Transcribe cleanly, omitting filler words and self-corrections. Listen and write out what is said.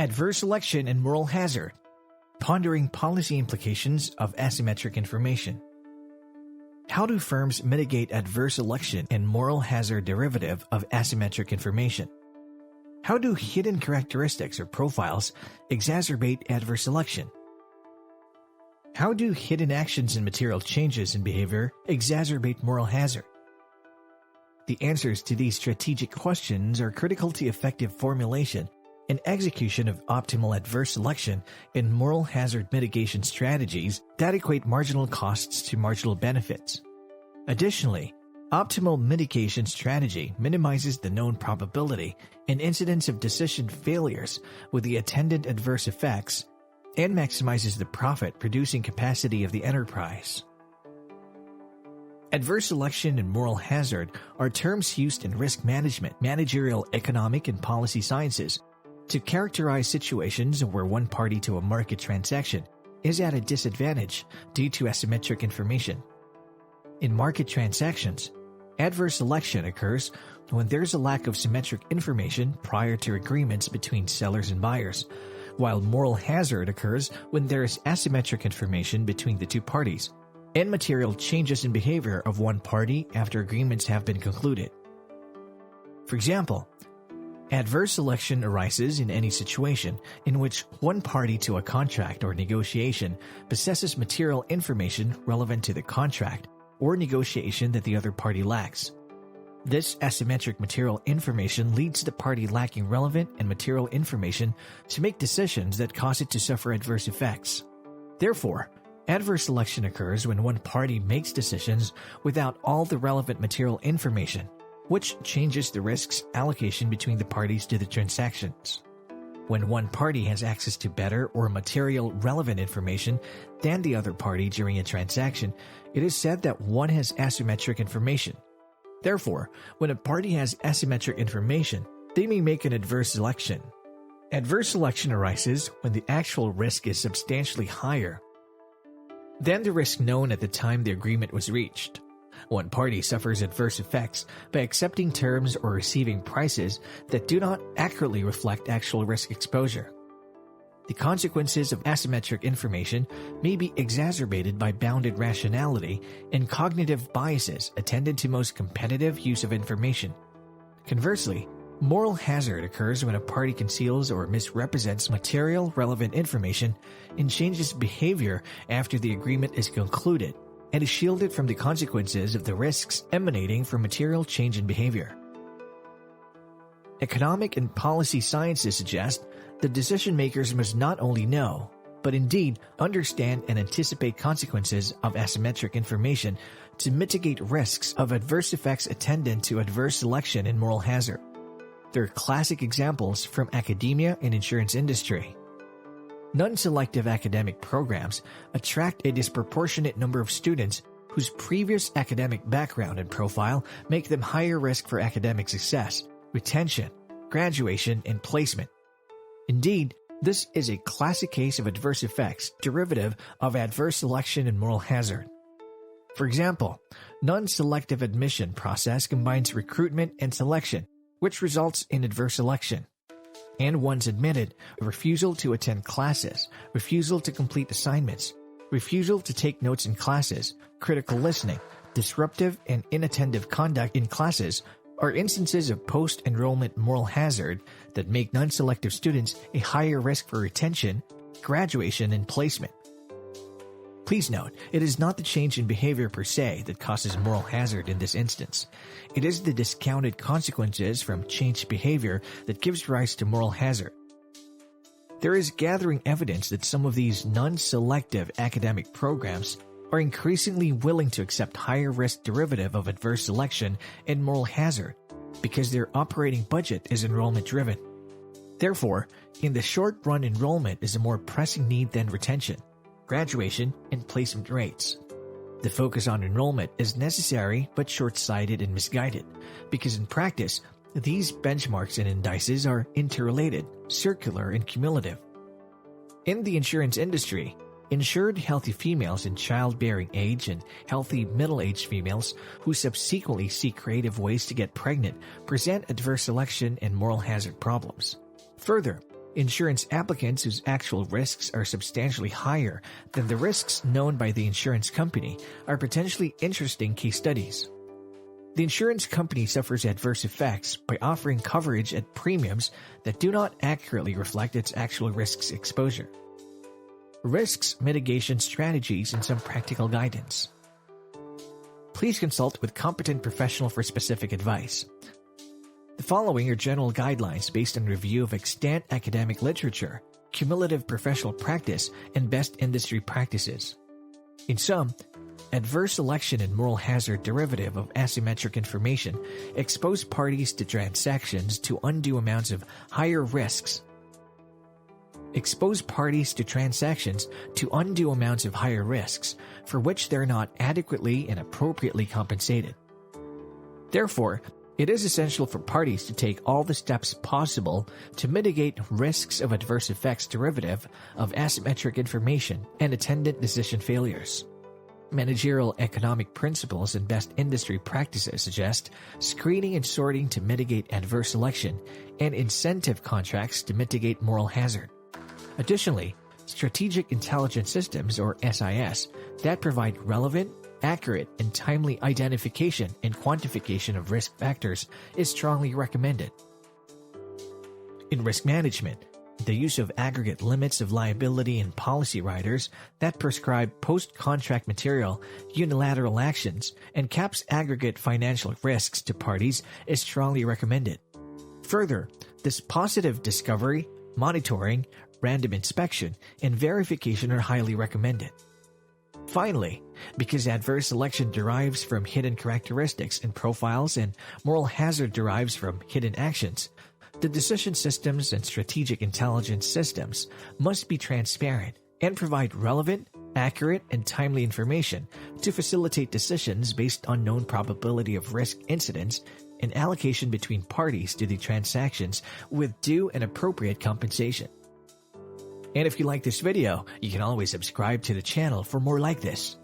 Adverse selection and moral hazard. Pondering policy implications of asymmetric information. How do firms mitigate adverse selection and moral hazard derivative of asymmetric information? How do hidden characteristics or profiles exacerbate adverse selection? How do hidden actions and material changes in behavior exacerbate moral hazard? The answers to these strategic questions are critical to effective formulation and execution of optimal adverse selection and moral hazard mitigation strategies that equate marginal costs to marginal benefits. Additionally, optimal mitigation strategy minimizes the known probability and incidence of decision failures with the attendant adverse effects and maximizes the profit-producing capacity of the enterprise. Adverse selection and moral hazard are terms used in risk management, managerial, economic, and policy sciences to characterize situations where one party to a market transaction is at a disadvantage due to asymmetric information. In market transactions, adverse selection occurs when there's a lack of symmetric information prior to agreements between sellers and buyers, while moral hazard occurs when there is asymmetric information between the two parties and material changes in behavior of one party after agreements have been concluded. For example, adverse selection arises in any situation in which one party to a contract or negotiation possesses material information relevant to the contract or negotiation that the other party lacks. This asymmetric material information leads the party lacking relevant and material information to make decisions that cause it to suffer adverse effects. Therefore, adverse selection occurs when one party makes decisions without all the relevant material information, which changes the risks allocation between the parties to the transactions. When one party has access to better or material relevant information than the other party during a transaction, it is said that one has asymmetric information. Therefore, when a party has asymmetric information, they may make an adverse selection. Adverse selection arises when the actual risk is substantially higher than the risk known at the time the agreement was reached. One party suffers adverse effects by accepting terms or receiving prices that do not accurately reflect actual risk exposure. The consequences of asymmetric information may be exacerbated by bounded rationality and cognitive biases attendant to most competitive use of information. Conversely, moral hazard occurs when a party conceals or misrepresents material relevant information and changes behavior after the agreement is concluded, and is shielded from the consequences of the risks emanating from material change in behavior. Economic and policy sciences suggest that decision makers must not only know, but indeed understand and anticipate consequences of asymmetric information to mitigate risks of adverse effects attendant to adverse selection and moral hazard. There are classic examples from academia and insurance industry. Non-selective academic programs attract a disproportionate number of students whose previous academic background and profile make them higher risk for academic success, retention, graduation, and placement. Indeed, this is a classic case of adverse effects derivative of adverse selection and moral hazard. For example, non-selective admission process combines recruitment and selection, which results in adverse selection. And once admitted, refusal to attend classes, refusal to complete assignments, refusal to take notes in classes, critical listening, disruptive and inattentive conduct in classes are instances of post-enrollment moral hazard that make non-selective students a higher risk for retention, graduation, and placement. Please note, it is not the change in behavior per se that causes moral hazard in this instance. It is the discounted consequences from changed behavior that gives rise to moral hazard. There is gathering evidence that some of these non-selective academic programs are increasingly willing to accept higher risk derivative of adverse selection and moral hazard because their operating budget is enrollment driven. Therefore, in the short run, enrollment is a more pressing need than retention, graduation, and placement rates. The focus on enrollment is necessary but short-sighted and misguided because in practice, these benchmarks and indices are interrelated, circular, and cumulative. In the insurance industry, insured healthy females in childbearing age and healthy middle-aged females who subsequently seek creative ways to get pregnant present adverse selection and moral hazard problems. Further, Insurance applicants whose actual risks are substantially higher than the risks known by the insurance company are potentially interesting case studies. The insurance company suffers adverse effects by offering coverage at premiums that do not accurately reflect its actual risks exposure. Risks mitigation strategies and some practical guidance. Please consult with competent professional for specific advice. The following are general guidelines based on review of extant academic literature, cumulative professional practice, and best industry practices. In sum, adverse selection and moral hazard derivative of asymmetric information expose parties to transactions to undue amounts of higher risks. For which they are not adequately and appropriately compensated. Therefore, it is essential for parties to take all the steps possible to mitigate risks of adverse effects derivative of asymmetric information and attendant decision failures. Managerial economic principles and best industry practices suggest screening and sorting to mitigate adverse selection and incentive contracts to mitigate moral hazard. Additionally, strategic intelligence systems, or SIS, that provide relevant, accurate, and timely identification and quantification of risk factors is strongly recommended. In risk management, the use of aggregate limits of liability and policy riders that prescribe post-contract material, unilateral actions, and caps aggregate financial risks to parties is strongly recommended. Further, this positive discovery, monitoring, random inspection, and verification are highly recommended. Finally, because adverse selection derives from hidden characteristics and profiles and moral hazard derives from hidden actions, the decision systems and strategic intelligence systems must be transparent and provide relevant, accurate, and timely information to facilitate decisions based on known probability of risk incidence and allocation between parties to the transactions with due and appropriate compensation. And if you like this video, you can always subscribe to the channel for more like this.